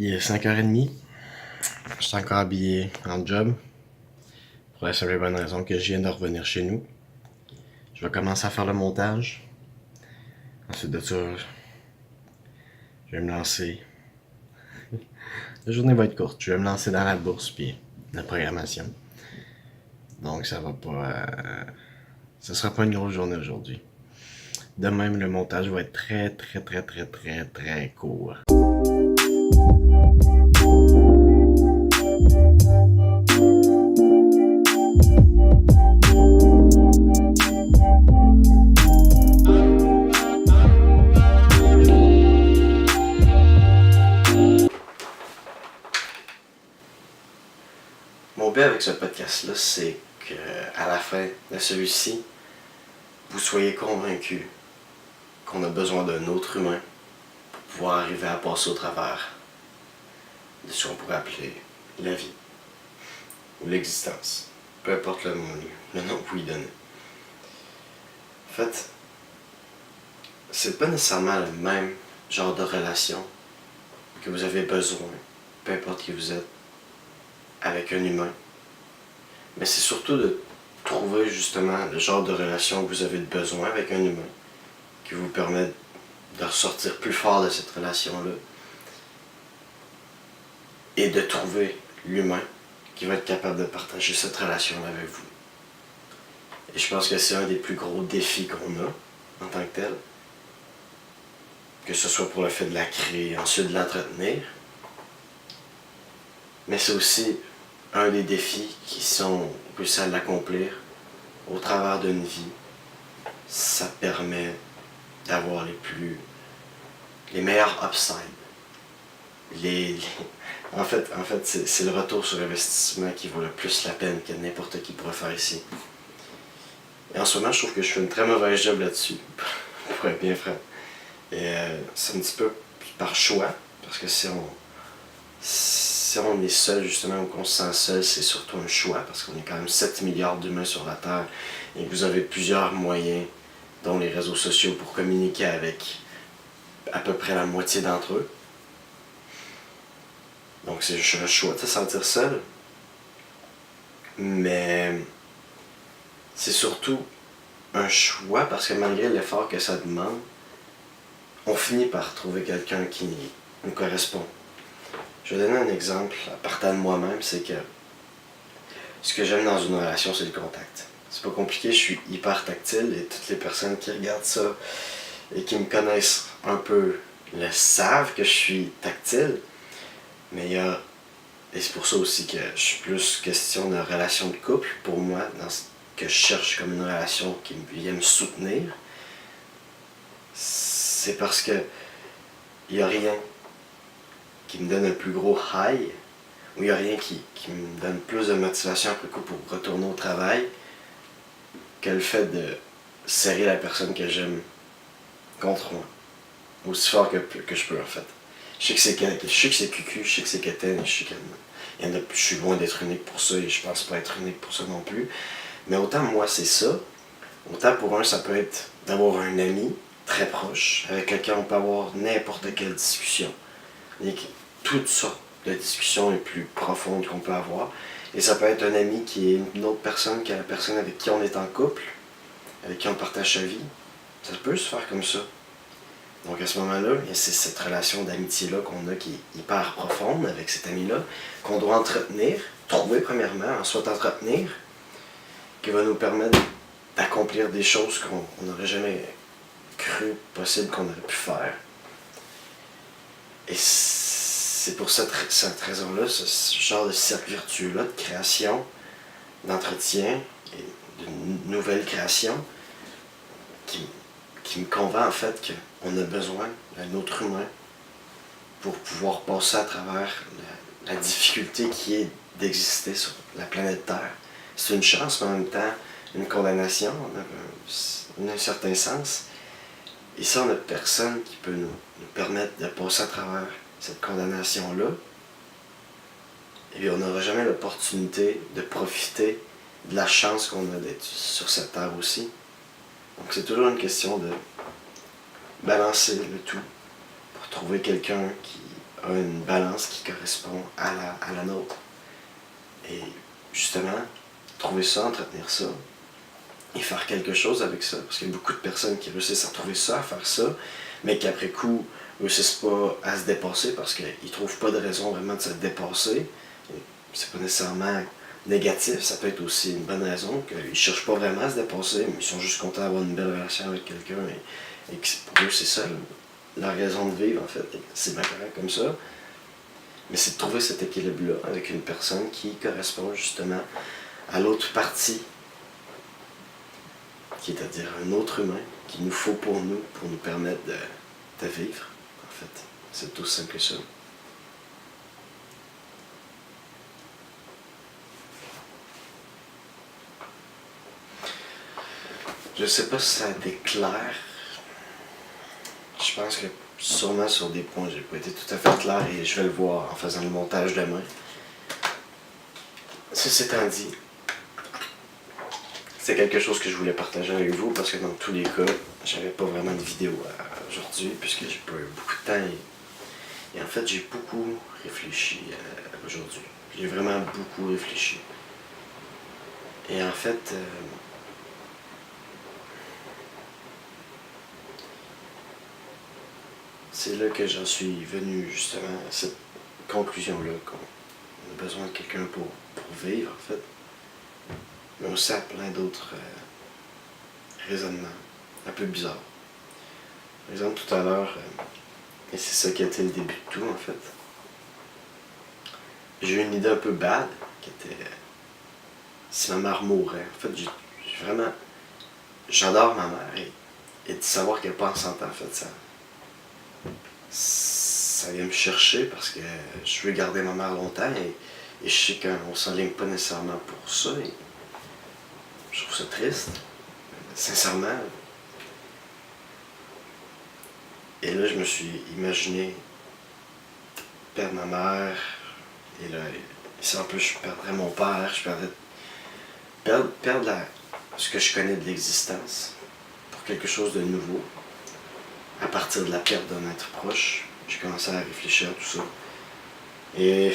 Il est 5h30. Je suis encore habillé en job. Pour la simple et bonne raison que je viens de revenir chez nous. Je vais commencer à faire le montage. Ensuite de ça, je vais me lancer. La journée va être courte. Je vais me lancer dans la bourse puis la programmation. Donc ça va pas. Ça sera pas une grosse journée aujourd'hui. De même, le montage va être très court. Mon but avec ce podcast-là, c'est qu'à la fin de celui-ci, vous soyez convaincus qu'on a besoin d'un autre humain pour pouvoir arriver à passer au travers de ce qu'on pourrait appeler la vie ou l'existence. Peu importe le nom que vous y donnez. En fait, c'est pas nécessairement le même genre de relation que vous avez besoin, peu importe qui vous êtes, avec un humain. Mais c'est surtout de trouver justement le genre de relation que vous avez besoin avec un humain qui vous permet de ressortir plus fort de cette relation-là et de trouver l'humain qui va être capable de partager cette relation-là avec vous. Et je pense que c'est un des plus gros défis qu'on a en tant que tel, que ce soit pour le fait de la créer, ensuite de l'entretenir, mais c'est aussi un des défis qui sont réussis à l'accomplir au travers d'une vie. Ça permet d'avoir les meilleurs upsides. En fait c'est le retour sur investissement qui vaut le plus la peine que n'importe qui pourrait faire ici. Et en ce moment, je trouve que je fais une très mauvaise job là-dessus, pour être bien franc. Et c'est un petit peu par choix, parce que si on est seul, justement, ou qu'on se sent seul, c'est surtout un choix, parce qu'on est quand même 7 milliards d'humains sur la Terre, et que vous avez plusieurs moyens, dont les réseaux sociaux, pour communiquer avec à peu près la moitié d'entre eux. Donc c'est juste un choix de se sentir seul. Mais c'est surtout un choix parce que malgré l'effort que ça demande, on finit par trouver quelqu'un qui nous correspond. Je vais donner un exemple à partir de moi-même, c'est que ce que j'aime dans une relation, c'est le contact. C'est pas compliqué, je suis hyper tactile et toutes les personnes qui regardent ça et qui me connaissent un peu le savent que je suis tactile. Mais et c'est pour ça aussi que je suis plus question de relation de couple pour moi, dans ce que je cherche comme une relation qui vient me soutenir. C'est parce que il n'y a rien qui me donne un plus gros high, ou il n'y a rien qui me donne plus de motivation après coup pour retourner au travail que le fait de serrer la personne que j'aime contre moi. Aussi fort que je peux en fait. Je sais que c'est cucu, je sais que c'est quétaine, je suis loin d'être unique pour ça et je pense pas être unique pour ça non plus. Mais autant moi c'est ça, autant pour un ça peut être d'avoir un ami très proche avec lequel on peut avoir n'importe quelle discussion. Et toutes sortes de discussions les plus profondes qu'on peut avoir. Et ça peut être un ami qui est une autre personne que la personne avec qui on est en couple, avec qui on partage sa vie. Ça peut se faire comme ça. Donc à ce moment-là, c'est cette relation d'amitié-là qu'on a qui est hyper profonde avec cet ami-là, qu'on doit entretenir, trouver premièrement, ensuite entretenir, qui va nous permettre d'accomplir des choses qu'on n'aurait jamais cru possible qu'on aurait pu faire. Et c'est pour cette raison-là, ce genre de cercle vertueux-là, de création, d'entretien et de nouvelle création, qui me convainc en fait qu'on a besoin d'un autre humain pour pouvoir passer à travers la difficulté qui est d'exister sur la planète Terre. C'est une chance, mais en même temps, une condamnation, dans un certain sens. Et ça, on n'a personne qui peut nous permettre de passer à travers cette condamnation-là. Et bien, on n'aura jamais l'opportunité de profiter de la chance qu'on a d'être sur cette terre aussi. Donc c'est toujours une question de balancer le tout pour trouver quelqu'un qui a une balance qui correspond à la nôtre. Et justement, trouver ça, entretenir ça, et faire quelque chose avec ça. Parce qu'il y a beaucoup de personnes qui réussissent à trouver ça, à faire ça, mais qui après coup ne réussissent pas à se dépasser parce qu'ils ne trouvent pas de raison vraiment de se dépasser. C'est pas nécessairement négatif, ça peut être aussi une bonne raison qu'ils ne cherchent pas vraiment à se dépasser, mais ils sont juste contents d'avoir une belle relation avec quelqu'un et que pour eux c'est ça la raison de vivre en fait. C'est bien correct comme ça. Mais c'est de trouver cet équilibre-là avec une personne qui correspond justement à l'autre partie, qui est à dire un autre humain qu'il nous faut pour nous permettre de vivre. En fait, c'est tout simple que ça. Je sais pas si ça a été clair. Je pense que sûrement sur des points, j'ai pas été tout à fait clair et je vais le voir en faisant le montage demain. Ceci étant dit, c'est quelque chose que je voulais partager avec vous parce que dans tous les cas, j'avais pas vraiment de vidéo aujourd'hui puisque j'ai pas eu beaucoup de temps et en fait j'ai beaucoup réfléchi aujourd'hui. J'ai vraiment beaucoup réfléchi. Et en fait, c'est là que j'en suis venu justement à cette conclusion-là qu'on a besoin de quelqu'un pour vivre en fait, mais aussi à plein d'autres raisonnements un peu bizarres. Par exemple, tout à l'heure, et c'est ça qui a été le début de tout en fait, j'ai eu une idée un peu bad qui était si ma mère mourait. En fait, j'ai vraiment, j'adore ma mère et de savoir qu'elle n'est pas en santé en fait, ça vient me chercher parce que je veux garder ma mère longtemps et je sais qu'on ne s'enligne pas nécessairement pour ça. Et je trouve ça triste, sincèrement. Et là, je me suis imaginé perdre ma mère. Et là, si en plus je perdrais mon père, je perdre ce que je connais de l'existence pour quelque chose de nouveau. À partir de la perte d'un être proche, j'ai commencé à réfléchir à tout ça. Et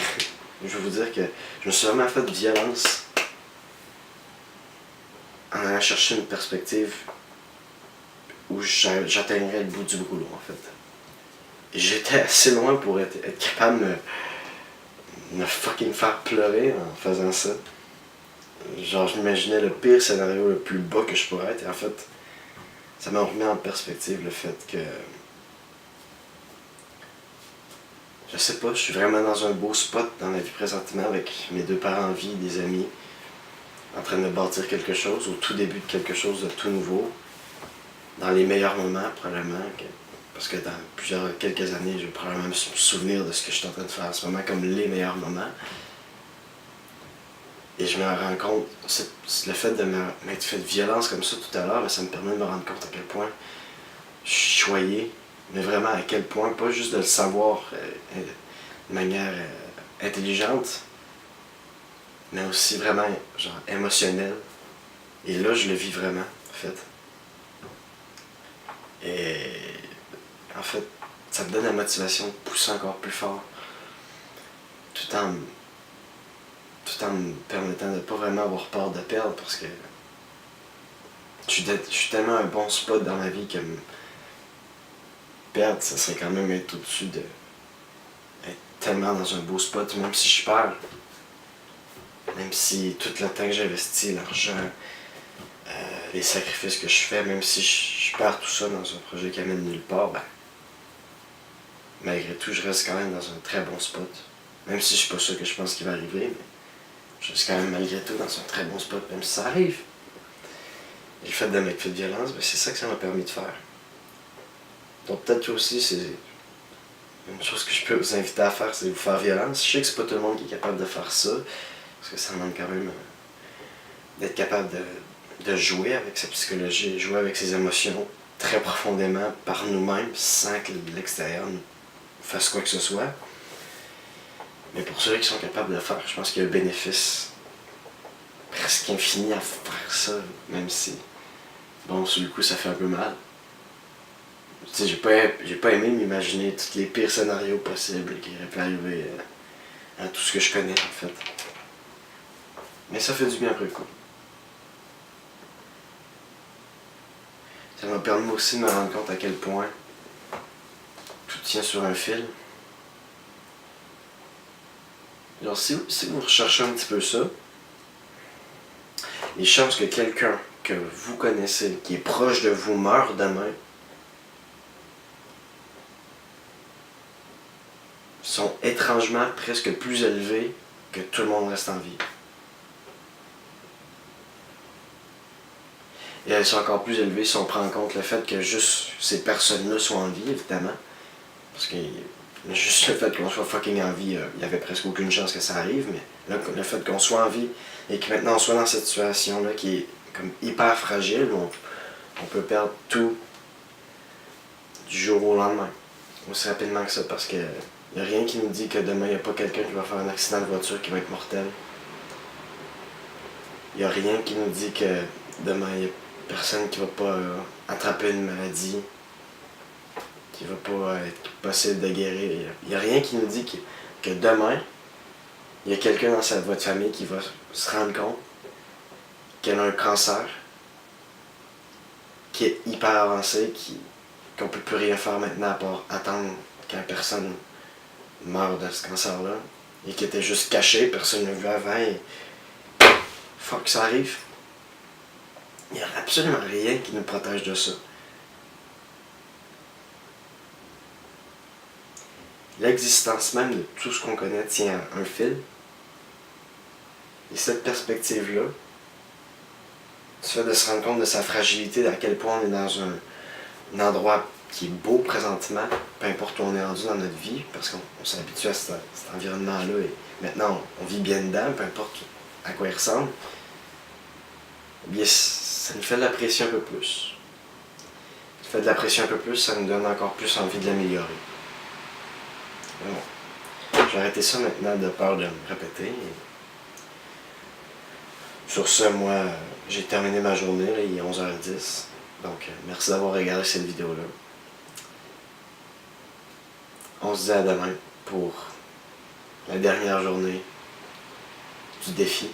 je vais vous dire que je me suis vraiment fait de violence en allant chercher une perspective où j'atteindrais le bout du brûlot en fait. Et j'étais assez loin pour être capable de me fucking faire pleurer en faisant ça. Genre je m'imaginais le pire scénario le plus bas que je pourrais être et en fait ça m'a remis en perspective le fait que je sais pas, je suis vraiment dans un beau spot dans la vie présentement avec mes deux parents en vie, des amis, en train de bâtir quelque chose, au tout début de quelque chose de tout nouveau, dans les meilleurs moments probablement, parce que dans quelques années, je vais probablement me souvenir de ce que je suis en train de faire en ce moment comme les meilleurs moments. Et je me rends compte, le fait de m'être fait de violence comme ça tout à l'heure, ça me permet de me rendre compte à quel point je suis choyé, mais vraiment à quel point, pas juste de le savoir de manière intelligente, mais aussi vraiment genre émotionnelle. Et là, je le vis vraiment, en fait. Et en fait, ça me donne la motivation de pousser encore plus fort, tout en me permettant de ne pas vraiment avoir peur de perdre, parce que je suis tellement un bon spot dans ma vie que perdre, ça serait quand même être au-dessus de... être tellement dans un beau spot, même si je perds. Même si tout le temps que j'investis, l'argent, les sacrifices que je fais, même si je perds tout ça dans un projet qui amène nulle part, ben, malgré tout, je reste quand même dans un très bon spot. Même si je suis pas sûr que je pense qu'il va arriver, mais je reste quand même malgré tout dans un très bon spot, même si ça arrive. Et le fait de m'être fait de violence, ben, c'est ça que ça m'a permis de faire. Donc peut-être aussi, c'est une chose que je peux vous inviter à faire, c'est vous faire violence. Je sais que c'est pas tout le monde qui est capable de faire ça, parce que ça demande quand même d'être capable de jouer avec sa psychologie, jouer avec ses émotions très profondément par nous-mêmes, sans que l'extérieur nous fasse quoi que ce soit. Mais pour ceux qui sont capables de le faire, je pense qu'il y a un bénéfice presque infini à faire ça, même si, bon, sur le coup, ça fait un peu mal. Tu sais, j'ai pas aimé m'imaginer tous les pires scénarios possibles qui auraient pu arriver à tout ce que je connais, en fait. Mais ça fait du bien après le coup. Ça m'a permis aussi de me rendre compte à quel point tout tient sur un fil. Alors, si vous recherchez un petit peu ça, les chances que quelqu'un que vous connaissez, qui est proche de vous, meure demain, sont étrangement presque plus élevées que tout le monde reste en vie. Et elles sont encore plus élevées si on prend en compte le fait que juste ces personnes-là soient en vie, évidemment. Parce que juste le fait qu'on soit fucking en vie, il n'y avait presque aucune chance que ça arrive, mais là, le fait qu'on soit en vie et que maintenant on soit dans cette situation-là qui est comme hyper fragile, où on peut perdre tout du jour au lendemain. Aussi rapidement que ça, parce que il n'y a rien qui nous dit que demain il n'y a pas quelqu'un qui va faire un accident de voiture qui va être mortel. Il n'y a rien qui nous dit que demain il n'y a personne qui va pas attraper une maladie, qui va pas être possible de guérir. Il n'y a rien qui nous dit que demain, il y a quelqu'un dans votre famille qui va se rendre compte qu'elle a un cancer qui est hyper avancé, qu'on peut plus rien faire maintenant à part attendre qu'une personne meure de ce cancer-là, et qui était juste caché, personne ne l'a vu avant, et fuck, ça arrive. Il n'y a absolument rien qui nous protège de ça. L'existence même de tout ce qu'on connaît tient à un fil. Et cette perspective-là, du fait de se rendre compte de sa fragilité, à quel point on est dans un endroit qui est beau présentement, peu importe où on est rendu dans notre vie, parce qu'on s'est habitué à cet environnement-là et maintenant on vit bien dedans, peu importe à quoi il ressemble, eh bien ça nous fait de l'apprécier un peu plus. Ça fait de l'apprécier un peu plus, ça nous donne encore plus envie de l'améliorer. Bon. Je vais arrêter ça maintenant de peur de me répéter. Sur ce, moi, j'ai terminé ma journée, là, il est 11h10. Donc, merci d'avoir regardé cette vidéo-là. On se dit à demain pour la dernière journée du défi.